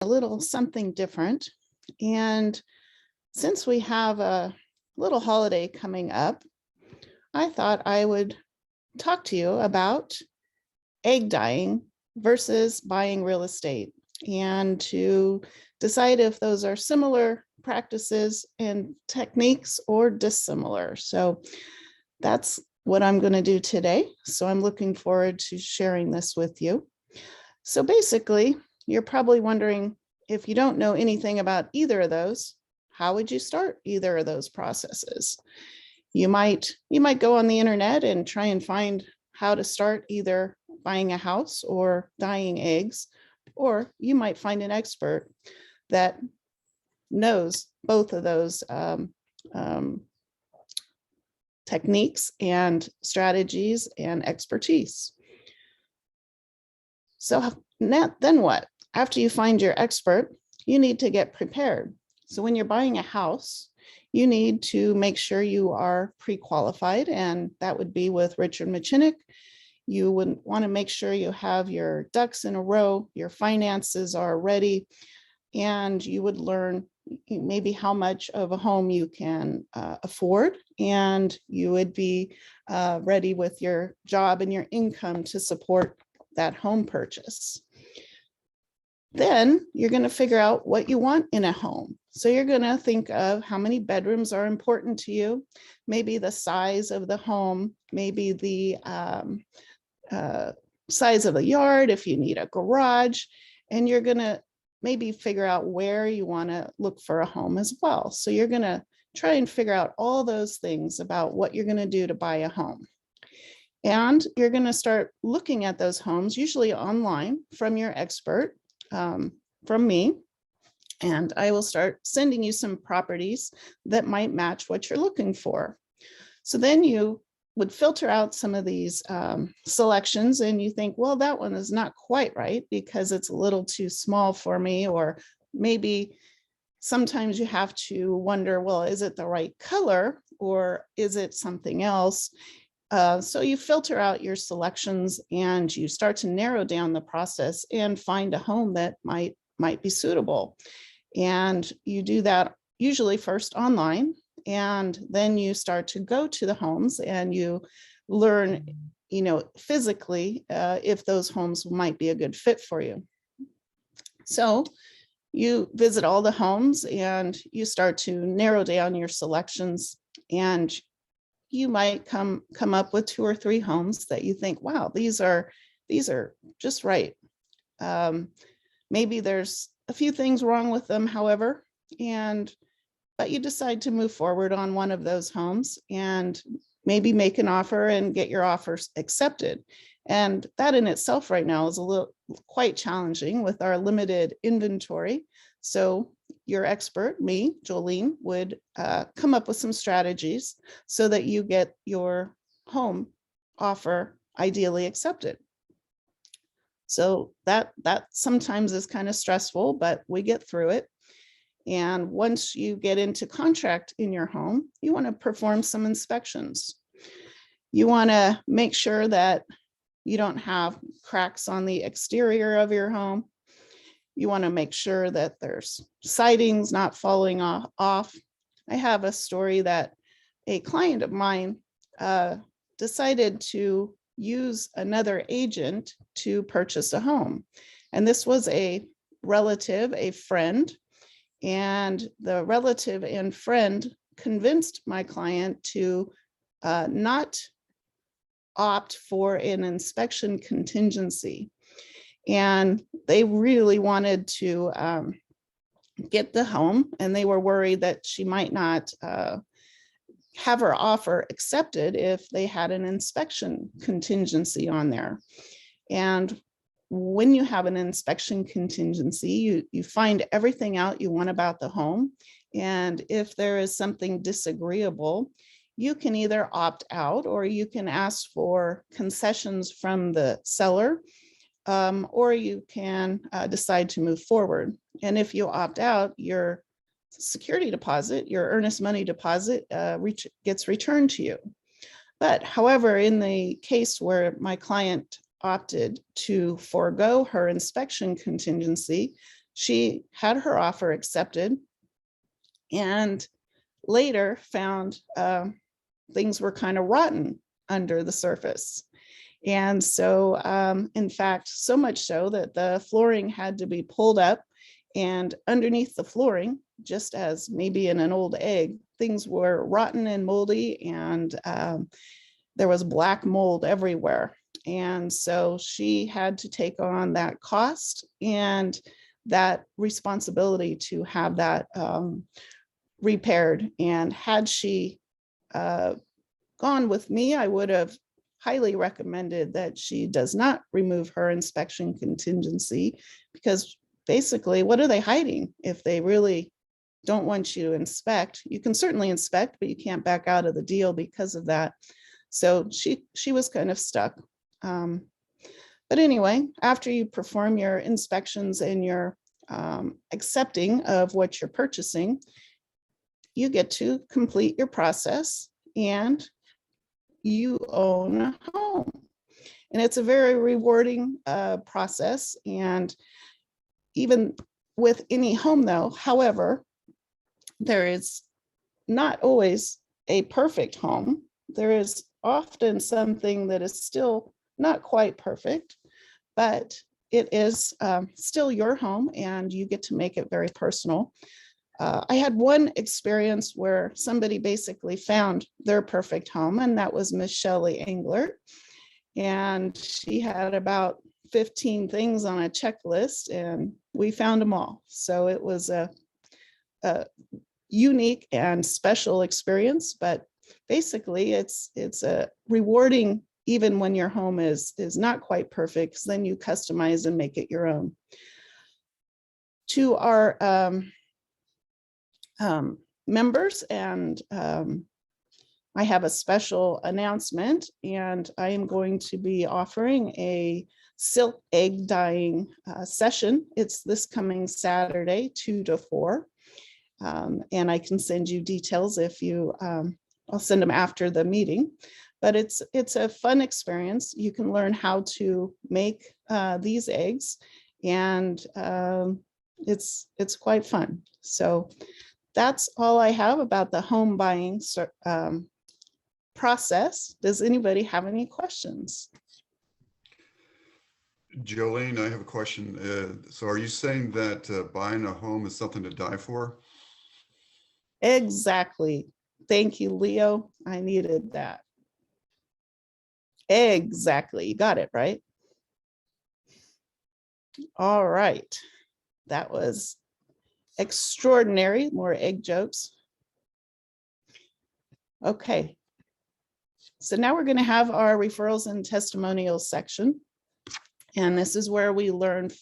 a little something different. And since we have a little holiday coming up, I thought I would talk to you about egg dyeing versus buying real estate and to decide if those are similar practices and techniques or dissimilar. So that's what I'm going to do today. So I'm looking forward to sharing this with you. So basically, you're probably wondering, if you don't know anything about either of those, how would you start either of those processes? You might go on the internet and try and find how to start either buying a house or dyeing eggs, or you might find an expert that knows both of those techniques and strategies and expertise. So then what? After you find your expert, you need to get prepared. So when you're buying a house, you need to make sure you are pre-qualified, and that would be with Richard Machinik. You would want to make sure you have your ducks in a row, your finances are ready, and you would learn maybe how much of a home you can afford, and you would be ready with your job and your income to support that home purchase. Then you're going to figure out what you want in a home. So you're going to think of how many bedrooms are important to you, maybe the size of the home, maybe the size of the yard, if you need a garage, and you're going to maybe figure out where you want to look for a home as well. So you're going to try and figure out all those things about what you're going to do to buy a home. And you're going to start looking at those homes, usually online from your expert, from me. And I will start sending you some properties that might match what you're looking for. So then you would filter out some of these selections, and you think, well, that one is not quite right because it's a little too small for me, or maybe sometimes you have to wonder, well, is it the right color or is it something else? So you filter out your selections and you start to narrow down the process and find a home that might be suitable. And you do that usually first online, and then you start to go to the homes and you learn, physically, if those homes might be a good fit for you. So you visit all the homes and you start to narrow down your selections, and you might come up with 2 or 3 homes that you think, wow, these are just right. Maybe there's a few things wrong with them, however, but you decide to move forward on one of those homes and maybe make an offer and get your offers accepted. And that in itself right now is quite challenging with our limited inventory. So your expert, me, Jolene, would come up with some strategies so that you get your home offer ideally accepted. So that sometimes is kind of stressful, but we get through it. And once you get into contract in your home, you want to perform some inspections. You want to make sure that you don't have cracks on the exterior of your home. You want to make sure that there's sidings not falling off. I have a story that a client of mine decided to use another agent to purchase a home. And this was a relative, a friend, and the relative and friend convinced my client to not opt for an inspection contingency. And they really wanted to get the home, and they were worried that she might not have her offer accepted if they had an inspection contingency on there. And when you have an inspection contingency, you find everything out you want about the home. And if there is something disagreeable, you can either opt out or you can ask for concessions from the seller, or you can decide to move forward. And if you opt out, your security deposit, your earnest money deposit, gets returned to you. But however, in the case where my client opted to forego her inspection contingency, She had her offer accepted and later found things were kind of rotten under the surface. And so, in fact, so much so that the flooring had to be pulled up, and underneath the flooring, just as maybe in an old egg, things were rotten and moldy, and there was black mold everywhere. And so she had to take on that cost and that responsibility to have that repaired. And had she gone with me, I would have highly recommended that she does not remove her inspection contingency, because basically, what are they hiding if they really don't want you to inspect? You can certainly inspect, but you can't back out of the deal because of that. So she was kind of stuck. But anyway, after you perform your inspections and your accepting of what you're purchasing, you get to complete your process and you own a home. And it's a very rewarding process. And even with any home though, however, there is not always a perfect home. There is often something that is still not quite perfect, but it is still your home and you get to make it very personal. I had one experience where somebody basically found their perfect home, and that was Miss Shelley Englert. And she had about 15 things on a checklist, and we found them all. So it was a unique and special experience, but basically it's a rewarding, even when your home is not quite perfect, because then you customize and make it your own. To our members, and I have a special announcement, and I am going to be offering a silk egg dyeing session. It's this coming Saturday, 2 to 4. And I can send you details if you, I'll send them after the meeting, but it's a fun experience. You can learn how to make these eggs, and it's quite fun. So that's all I have about the home buying process. Does anybody have any questions? Jolene, I have a question. So are you saying that buying a home is something to die for? Exactly. Thank you, Leo. I needed that. Exactly. You got it, right? All right. That was extraordinary. More egg jokes. Okay. So now we're going to have our referrals and testimonials section. And this is where we learn from